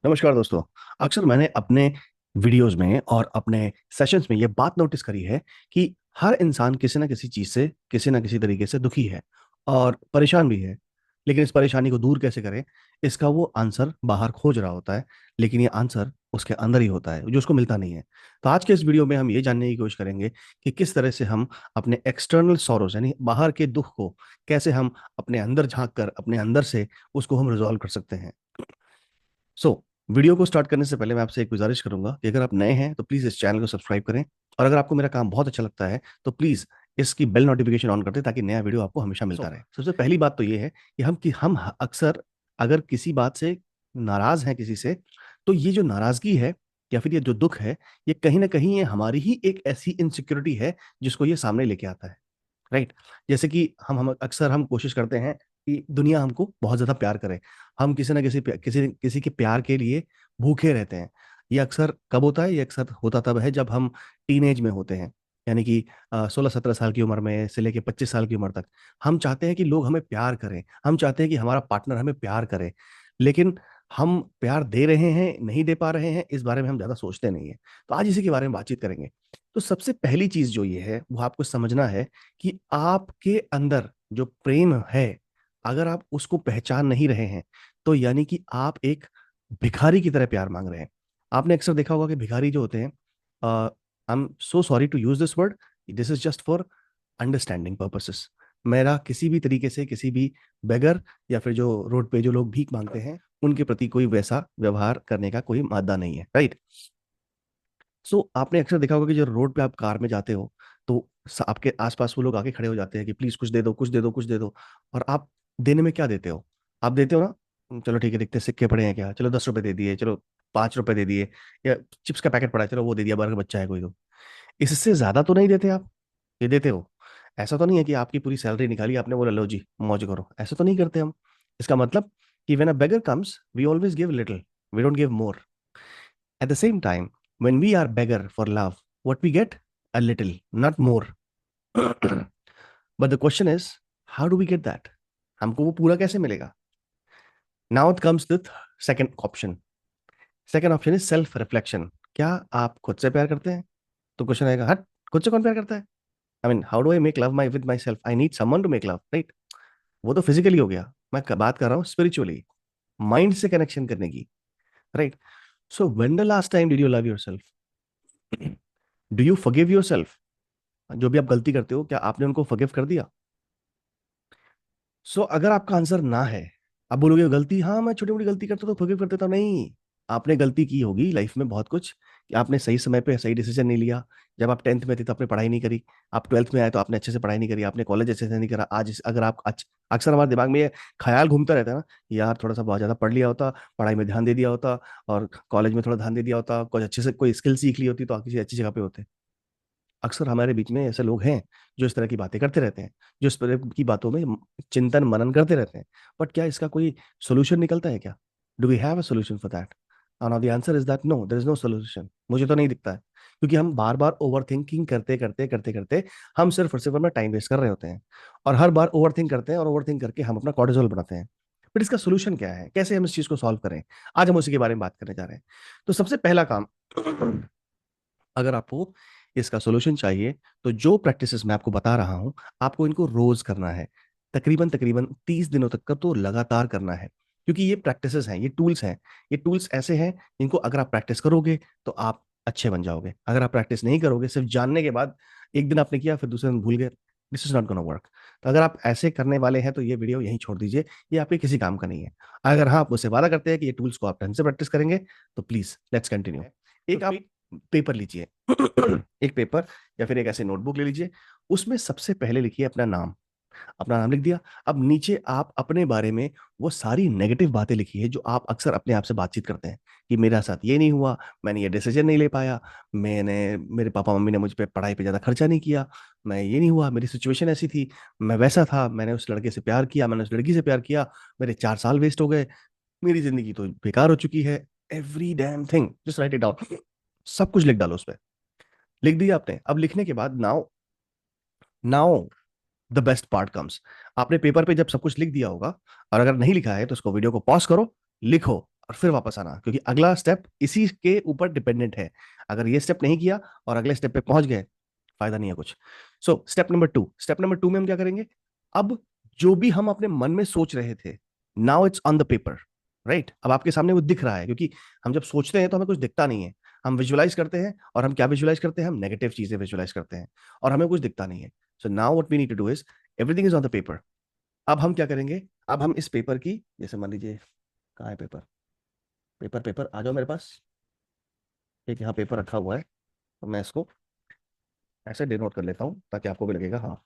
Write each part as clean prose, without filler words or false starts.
नमस्कार दोस्तों। अक्सर मैंने अपने वीडियोस में और अपने सेशंस में ये बात नोटिस करी है कि हर इंसान किसी ना किसी चीज़ से किसी ना किसी तरीके से दुखी है और परेशान भी है। लेकिन इस परेशानी को दूर कैसे करें, इसका वो आंसर बाहर खोज रहा होता है, लेकिन ये आंसर उसके अंदर ही होता है जो उसको मिलता नहीं है। तो आज के इस वीडियो में हम ये जानने की कोशिश करेंगे कि किस तरह से हम अपने एक्सटर्नल सॉरोज यानी बाहर के दुख को कैसे हम अपने अंदर झांक कर अपने अंदर से उसको हम रिजॉल्व कर सकते हैं। वीडियो को स्टार्ट करने से पहले मैं आपसे एक गुजारिश करूंगा कि अगर आप नए हैं तो प्लीज़ इस चैनल को सब्सक्राइब करें, और अगर आपको मेरा काम बहुत अच्छा लगता है तो प्लीज़ इसकी बेल नोटिफिकेशन ऑन कर दें ताकि नया वीडियो आपको हमेशा मिलता रहे। सबसे पहली बात तो ये है कि हम अक्सर अगर किसी बात से नाराज़ हैं किसी से, तो ये जो नाराज़गी है या फिर ये जो दुख है, ये कहीं ना कहीं ये हमारी ही एक ऐसी इनसिक्योरिटी है जिसको ये सामने लेके आता है। राइट। जैसे कि हम अक्सर हम कोशिश करते हैं कि दुनिया हमको बहुत ज्यादा प्यार करे। हम किसी ना किसी किसी के प्यार के लिए भूखे रहते हैं। ये अक्सर कब होता है? ये अक्सर होता तब है जब हम टीनेज में होते हैं, यानी कि 16-17 साल की उम्र में से लेके 25 साल की उम्र तक हम चाहते हैं कि लोग हमें प्यार करें, हम चाहते हैं कि हमारा पार्टनर हमें प्यार करे। लेकिन हम प्यार दे रहे हैं, नहीं दे पा रहे हैं, इस बारे में हम ज्यादा सोचते नहीं है। तो आज इसी के बारे में बातचीत करेंगे। तो सबसे पहली चीज जो ये है वो आपको समझना है कि आपके अंदर जो प्रेम है, अगर आप उसको पहचान नहीं रहे हैं, तो यानी कि आप एक भिखारी की तरह प्यार मांग रहे हैं। आपने अक्सर देखा होगा कि भिखारी जो होते हैं, I am so sorry to use this word, this is just for understanding purposes. मेरा किसी भी तरीके से किसी भी बेगर या फिर जो रोड पे जो लोग भीख मांगते हैं उनके प्रति कोई वैसा व्यवहार करने का कोई मादा नहीं है। राइट। आपने अक्सर देखा होगा कि जो रोड पे आप कार में जाते हो, तो आपके आसपास वो लोग आके खड़े हो जाते हैं कि प्लीज कुछ दे दो, कुछ दे दो, कुछ दे दो। और आप देने में क्या देते हो? आप देते हो ना, चलो ठीक है, देखते हैं सिक्के पड़े हैं क्या, चलो 10 रुपए दे दिए, चलो 5 रुपए दे दिए, या चिप्स का पैकेट पड़ा है चलो वो दे दिया, बाहर का बच्चा है कोई तो। इससे ज्यादा तो नहीं देते आप? ये देते हो। ऐसा तो नहीं है कि आपकी पूरी सैलरी निकाली आपने, बोला लो जी मौज करो, ऐसा तो नहीं करते हम। इसका मतलब कि when a beggar comes we always give little, we don't give more. At the same time, when we are beggar for love, what we get? A little, not more. But the question is, how do we get that? हमको वो पूरा कैसे मिलेगा? Now it comes with second option. Second option is self reflection. क्या आप खुद से प्यार करते हैं? तो क्वेश्चन आएगा, हट, खुद से कौन प्यार करता है? I mean how do I make love my with myself? I need someone to make love, right? वो तो फिजिकली हो गया, मैं बात कर रहा हूँ स्पिरिचुअली, माइंड से कनेक्शन करने की। Right. So when the last time did you love your self? Do you forgive your self? जो भी आप गलती करते हो, क्या आपने उनको फॉरगिव कर दिया? अगर आपका आंसर ना है, आप बोलोगे गलती, हाँ मैं छोटी मोटी गलती करता तो फॉरगिव कर देता हूं। नहीं, आपने गलती की होगी लाइफ में बहुत कुछ, कि आपने सही समय पे सही डिसीजन नहीं लिया। जब आप 10th में थे तो आपने पढ़ाई नहीं करी, आप 12th में आए तो आपने अच्छे से पढ़ाई नहीं करी, आपने कॉलेज अच्छे से नहीं करा। आज अगर आप अक्सर हमारे दिमाग में ये ख्याल घूमता रहता है ना, यार थोड़ा सा बहुत ज्यादा पढ़ लिया होता, पढ़ाई में ध्यान दे दिया होता, और कॉलेज में थोड़ा ध्यान दे दिया होता, कुछ अच्छे से कोई स्किल सीख ली होती तो आप किसी अच्छी जगह पे होते। अक्सर हमारे बीच में ऐसे लोग हैं जो इस तरह की बातें करते रहते हैं, जो इस तरह की बातों में चिंतन मनन करते रहते हैं। बट क्या इसका कोई सोल्यूशन निकलता है क्या? Do we have a solution for that? The answer is that no, there is no solution. मुझे तो नहीं दिखता है, क्योंकि हम बार बार ओवर थिंकिंग करते करते करते करते हम सिर्फ और सिर्फ अपना टाइम वेस्ट कर रहे होते हैं। और हर बार ओवर थिंक करते हैं और ओवर थिंक करके हम अपना कॉर्टिसोल बढ़ाते हैं। बट इसका सोल्यूशन क्या है, कैसे हम इस चीज को सॉल्व करें? आज हम उसी के बारे में बात करने जा रहे हैं। तो सबसे पहला काम, अगर आपको इसका सॉल्यूशन चाहिए, तो जो प्रैक्टिसेस मैं आपको बता रहा हूं, आपको इनको रोज करना है। तकरीबन तकरीबन 30 दिनों तक का तो लगातार करना है, क्योंकि ये प्रैक्टिसेस हैं, ये टूल्स हैं। ये टूल्स ऐसे हैं इनको अगर आप प्रैक्टिस करोगे तो आप अच्छे बन जाओगे। अगर आप प्रैक्टिस नहीं करोगे, सिर्फ जानने के बाद एक दिन आपने किया फिर दूसरे दिन भूल गए, this is not gonna work. तो अगर आप ऐसे करने वाले हैं तो ये वीडियो यहीं छोड़ दीजिए, ये आपके किसी काम का नहीं है। अगर हाँ, आप मुझसे वादा करते हैं कि ये टूल्स को आप ढंग से प्रैक्टिस करेंगे, तो प्लीज लेट्स कंटिन्यू। एक आप पेपर लीजिए, एक पेपर या फिर एक ऐसे नोटबुक ले लीजिए, उसमें सबसे पहले लिखिए अपना नाम। अपना नाम लिख दिया। अब नीचे आप अपने बारे में वो सारी नेगेटिव बातें लिखिए जो आप अक्सर अपने आप से बातचीत करते हैं, कि मेरा साथ ये नहीं हुआ, मैंने ये डिसीजन नहीं ले पाया, मैंने मेरे पापा मम्मी ने मुझ पे पढ़ाई पे ज़्यादा खर्चा नहीं किया, मैं ये नहीं हुआ, मेरी सिचुएशन ऐसी थी, मैं वैसा था, मैंने उस लड़के से प्यार किया, मैंने उस लड़की से प्यार किया, मेरे 4 साल वेस्ट हो गए, मेरी जिंदगी तो बेकार हो चुकी है। Every damn thing, just right it down. सब कुछ लिख डालो उस पर। लिख दिया आपने। अब लिखने के बाद now now the best part comes. आपने पेपर पे जब सब कुछ लिख दिया होगा, और अगर नहीं लिखा है तो उसको वीडियो को पॉज करो, लिखो। और फिर वापस आना, क्योंकि अगला स्टेप इसी के ऊपर डिपेंडेंट है। अगर ये स्टेप नहीं किया और अगले स्टेप पे पहुंच गए, फायदा नहीं है कुछ। सो स्टेप नंबर टू में हम क्या करेंगे? अब जो भी हम अपने मन में सोच रहे थे, now it's on the paper, right? अब आपके सामने वो दिख रहा है, क्योंकि हम जब सोचते हैं तो हमें कुछ दिखता नहीं है, हम विजुअलाइज करते हैं, और हम क्या विजुअलाइज करते हैं? हम नेगेटिव चीजें विजुअलाइज करते हैं, और हमें कुछ दिखता नहीं है। So now what we need to do is, everything is on the paper. अब हम क्या करेंगे? अब हम इस पेपर की, जैसे मान लीजिए, कहाँ है पेपर? पेपर पेपर आ जाओ मेरे पास। एक यहाँ पेपर रखा हुआ है, तो मैं इसको ऐसे डिनोट कर लेता हूँ ताकि आपको भी लगेगा, हाँ।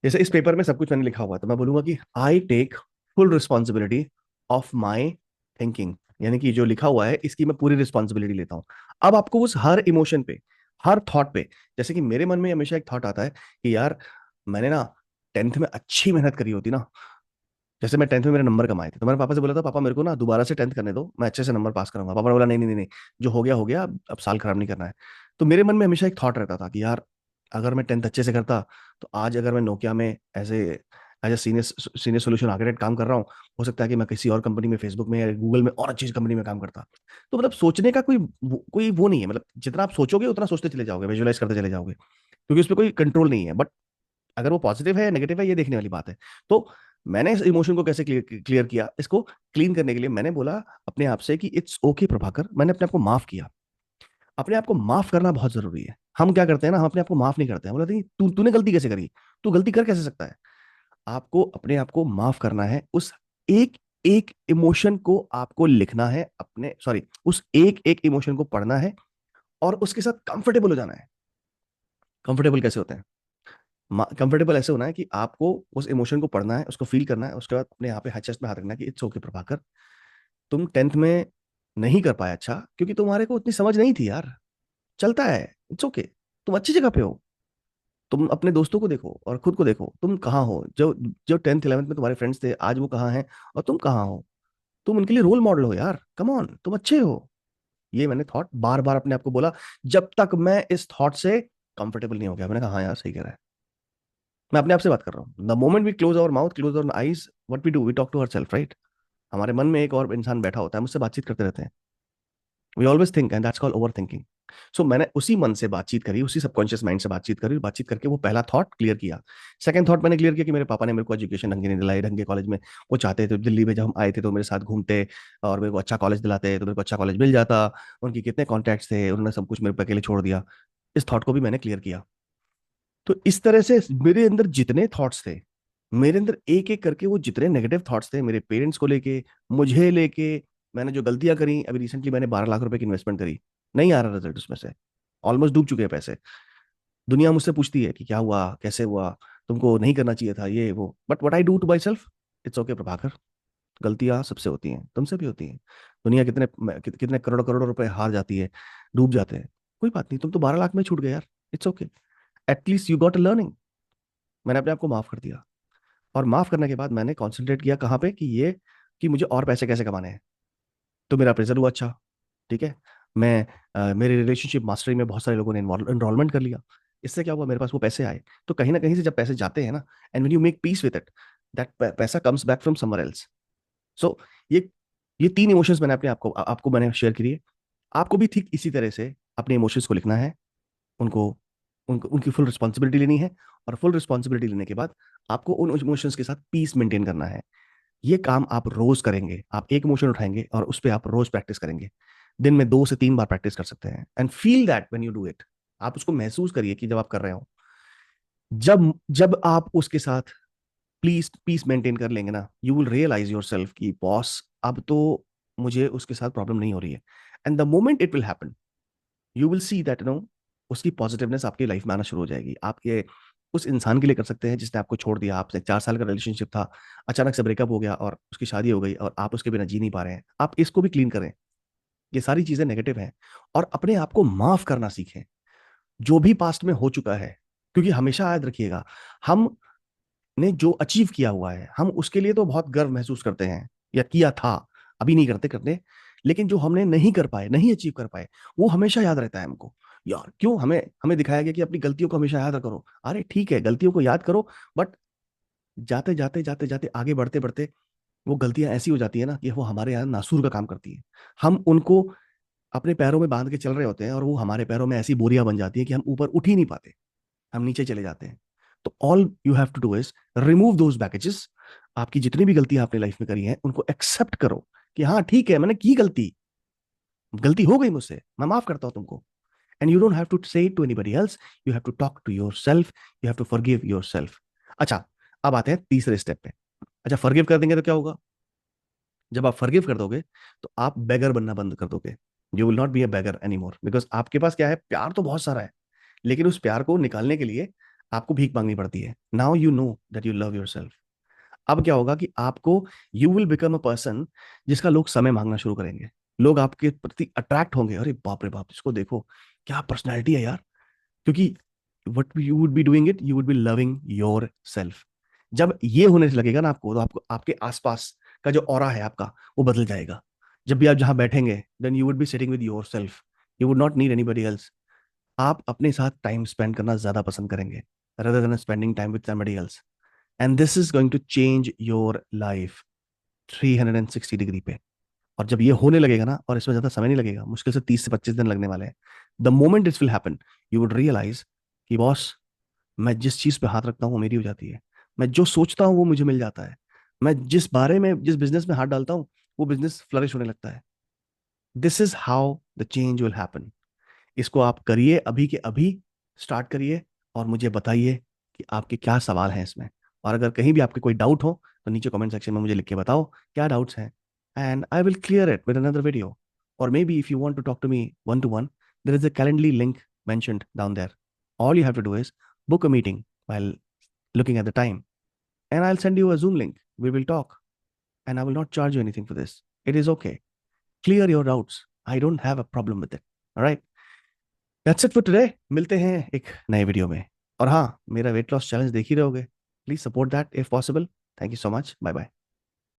जैसे इस पेपर में सब कुछ मैंने लिखा हुआ है, तो मैं बोलूंगा कि I take full responsibility of my thinking, यानी कि जो लिखा हुआ है इसकी मैं पूरी रिस्पॉन्सिबिलिटी लेता हूँ। अब आपको उस हर इमोशन पे, हर थॉट पे, जैसे कि मेरे मन में हमेशा एक थॉट आता है कि यार, मैंने ना टेंथ में अच्छी मेहनत करी होती ना। जैसे मैं टेंथ में मेरे नंबर कमाए थे, तो मैंने पापा से बोला था, पापा मेरे को ना दोबारा से टेंथ करने दो, मैं अच्छे से नंबर पास करूंगा। पापा ने बोला, नहीं नहीं नहीं नहीं, जो हो गया, अब साल खराब नहीं करना है। तो मेरे मन में हमेशा एक थॉट रहता था कि यार, अगर मैं टेंथ अच्छे से करता, तो आज अगर मैं नोकिया में as a senior senior solution architect काम कर रहा हूँ, हो सकता है कि मैं किसी और कंपनी में, फेसबुक में या गूगल में और अच्छी कंपनी में काम करता। तो मतलब सोचने का कोई वो नहीं है, मतलब जितना आप सोचोगे उतना सोचते चले जाओगे, विजुअलाइज करते चले जाओगे, क्योंकि उस पर कोई कंट्रोल नहीं है। बट अगर वो पॉजिटिव है या नेगेटिव है, ये देखने वाली बात है। तो मैंने इस इमोशन को कैसे क्लियर किया, इसको क्लीन करने के लिए मैंने बोला अपने आप से कि इट्स ओके प्रभाकर, मैंने अपने आप को माफ किया। अपने आप को माफ करना बहुत जरूरी है। हम क्या करते हैं ना, हम अपने आप को माफ नहीं करते हैं, बोलते हैं तू तूने गलती कैसे करी, तू गलती कर कैसे सकता है। आपको अपने आप को माफ करना है, उस एक एक इमोशन को आपको लिखना है, अपने सॉरी, उस एक एक इमोशन को पढ़ना है, और उसके साथ कंफर्टेबल हो जाना है। कंफर्टेबल कैसे होते हैं? कंफर्टेबल ऐसे होना है कि आपको उस इमोशन को पढ़ना है, उसको फील करना है, उसके बाद अपने यहाँ पे चेस्ट में हाथ रखना है कि इट्स ओके प्रभाकर, तुम टेंथ में नहीं कर पाए अच्छा, क्योंकि तुम्हारे को उतनी समझ नहीं थी यार, चलता है, इट्स ओके, तुम अच्छी जगह पे हो। तुम अपने दोस्तों को देखो और खुद को देखो, तुम कहाँ हो, जो जो टेंथ इलेवंथ में तुम्हारे फ्रेंड्स थे, आज वो कहाँ हैं और तुम कहाँ हो। तुम उनके लिए रोल मॉडल हो यार, कम ऑन, तुम अच्छे हो। ये मैंने थॉट बार बार अपने आप को बोला, जब तक मैं इस थॉट से कंफर्टेबल नहीं हो गया। मैंने कहा हाँ यार, सही कह रहा है। मैं अपने आप से बात कर रहा हूँ। The moment we close our mouth, close our eyes, what we do, we talk to our self, right? हमारे मन में एक और इंसान बैठा होता है, मुझसे बातचीत करते रहते हैं। We always think, and that's called over thinking. So मैंने उसी मन से बातचीत करी, उसी सबकॉन्शियस माइंड से बातचीत करी, बातचीत करके वो पहला थॉट क्लियर किया। सेकंड थॉट मैंने क्लियर किया कि मेरे पापा ने मेरे को एजुकेशन ढंग की नहीं दिलाई, ढंग के कॉलेज में वो चाहते थे, दिल्ली में जब हम आए थे तो मेरे साथ घूमते और मेरे को अच्छा कॉलेज दिलाते, तो मेरे को अच्छा कॉलेज मिल जाता। उनके कितने कॉन्टैक्ट्स थे, उन्होंने सब कुछ मेरे पे अकेले छोड़ दिया। इस थॉट को भी मैंने क्लियर किया। तो इस तरह से मेरे अंदर जितने थॉट्स थे, मेरे अंदर एक एक करके वो जितने नेगेटिव थॉट्स थे, मेरे पेरेंट्स को लेके, मुझे लेके, मैंने जो गलतियां करी, अभी रिसेंटली मैंने 12 लाख रुपए की इन्वेस्टमेंट करी, नहीं आ रहा रिजल्ट उसमें से, ऑलमोस्ट डूब चुके हैं पैसे। दुनिया मुझसे पूछती है कि क्या हुआ, कैसे हुआ, तुमको नहीं करना चाहिए था ये वो, but what I do to myself, it's okay Prabhakar, गलतियां सबसे होती हैं, तुमसे भी होती हैं। दुनिया कितने करोड़ों करोड़ों रुपए हार जाती है, डूब जाते हैं, कोई बात नहीं, तुम तो 12 लाख में छूट गए यार, it's okay, at least you got a learning. मैंने अपने आप को माफ कर दिया, और माफ करने के बाद मैंने कॉन्सेंट्रेट किया कहाँ पे, कि ये, कि मुझे और पैसे कैसे कमाने हैं। तो मेरा अप्रेजल हुआ अच्छा, ठीक है। मैं मेरे रिलेशनशिप मास्टरी में बहुत सारे लोगों ने इन्वॉल्वमेंट कर लिया। इससे क्या हुआ, मेरे पास वो पैसे आए। तो कहीं ना कहीं से जब पैसे जाते हैं ना, and when you make peace with it, that पैसा comes back from somewhere else. So ये ये तीन इमोशंस मैंने अपने आपको मैंने शेयर किए। आपको भी ठीक इसी तरह से अपने इमोशंस को लिखना है, उनको उनकी फुल रिस्पॉन्सिबिलिटी लेनी है, और फुल रिस्पॉन्सिबिलिटी लेने के बाद आपको उन इमोशंस के साथ पीस मेंटेन करना है। ये काम आप रोज करेंगे, आप एक इमोशन उठाएंगे और उस पर आप रोज प्रैक्टिस करेंगे। दिन में 2 से 3 बार प्रैक्टिस कर सकते हैं, and feel that when you do it. आप उसको महसूस करिए कि जब आप कर रहे हो, जब जब आप उसके साथ प्लीज पीस मेंटेन कर लेंगे ना, you will realise yourself कि बॉस, अब तो मुझे उसके साथ प्रॉब्लम नहीं हो रही है। And the moment it will happen, you will see that उसकी पॉजिटिवनेस आपकी लाइफ में आना शुरू हो जाएगी। आप ये उस इंसान के लिए कर सकते हैं जिसने आपको छोड़ दिया, आपसे 4 साल का रिलेशनशिप था, अचानक से ब्रेकअप हो गया और उसकी शादी हो गई और आप उसके बिना जी नहीं पा रहे हैं, आप इसको भी क्लीन करें। ये सारी चीजें नेगेटिव हैं, और अपने आप को माफ करना सीखें, जो भी पास्ट में हो चुका है। क्योंकि हमेशा याद रखिएगा, हम ने जो अचीव किया हुआ है, हम उसके लिए तो बहुत गर्व महसूस करते हैं, या किया था, अभी नहीं करते करते। लेकिन जो हमने नहीं कर पाए, नहीं अचीव कर पाए, वो हमेशा याद रहता है हमको। यार क्यों हमें हमें दिखाया गया कि अपनी गलतियों को हमेशा याद करो। अरे ठीक है, गलतियों को याद करो, बट जाते जाते जाते जाते आगे बढ़ते बढ़ते वो गलतियां ऐसी हो जाती है ना कि वो हमारे यहाँ नासूर का काम करती है। हम उनको अपने पैरों में बांध के चल रहे होते हैं और वो हमारे पैरों में ऐसी बोरियां बन जाती है कि हम ऊपर उठ ही नहीं पाते, हम नीचे चले जाते हैं। तो all you have to do is remove those baggages. आपकी जितनी भी गलतियां आपने लाइफ में करी हैं उनको एक्सेप्ट करो कि हाँ ठीक है, मैंने की गलती, गलती हो गई मुझसे, मैं माफ करता हूं तुमको। And you don't have to say it to anybody else, you have to talk to yourself, you have to forgive yourself. अच्छा, अब आते हैं तीसरे स्टेप पे। अच्छा, फॉरगिव कर देंगे तो क्या होगा? जब आप फॉरगिव कर दोगे तो आप बेगर बनना बंद कर दोगे। You will not be a beggar any more, because आपके पास क्या है, प्यार तो बहुत सारा है, लेकिन उस प्यार को निकालने के लिए आपको भीख मांगनी पड़ती है। Now you know that you love your self. अब क्या होगा कि आपको, you will become a person जिसका लोग समय मांगना शुरू करेंगे। लोग आपके प्रति अट्रैक्ट होंगे, अरे बाप रे बाप, इसको देखो क्या पर्सनैलिटी है यार। क्योंकि what you would be doing it, you would B loving your self. जब ये होने लगेगा ना आपको, तो आपको आपके आसपास का जो ऑरा है आपका, वो बदल जाएगा। जब भी आप जहां बैठेंगे, then you would be sitting with yourself, you would not need anybody else. आप अपने साथ टाइम स्पेंड करना ज्यादा पसंद करेंगे rather than spending time with somebody else. And this is going to change your life 360 degree पे। और जब ये होने लगेगा ना, और इसमें ज्यादा समय नहीं लगेगा, मुश्किल से 30 से 25 दिन लगने वाले हैं, the moment it will happen, you would realise कि बॉस, मैं जिस चीज पे हाथ रखता हूँ वो मेरी हो जाती है, मैं जो सोचता हूँ वो मुझे मिल जाता है, मैं जिस बारे में, जिस बिजनेस में हाथ डालता हूँ वो बिजनेस फ्लरिश होने लगता है। This is how the change will happen. इसको आप करिए, अभी के अभी स्टार्ट करिए, और मुझे बताइए कि आपके क्या सवाल हैं इसमें। और अगर कहीं भी आपके कोई डाउट हो तो नीचे कमेंट सेक्शन में मुझे लिख के बताओ क्या डाउट्स हैं, and I will clear it with another video. और maybe if you want to talk to me one to one, there is a Calendly link mentioned down there. All you have to do is book a meeting while looking at the time, and I'll send you a Zoom link. We will talk, and I will not charge you anything for this. It is okay. Clear your doubts. I don't have a problem with it. All right. That's it for today. मिलते हैं एक नए video में। और हाँ, मेरा weight loss challenge देख ही रहोगे, please support that if possible. Thank you so much, bye bye.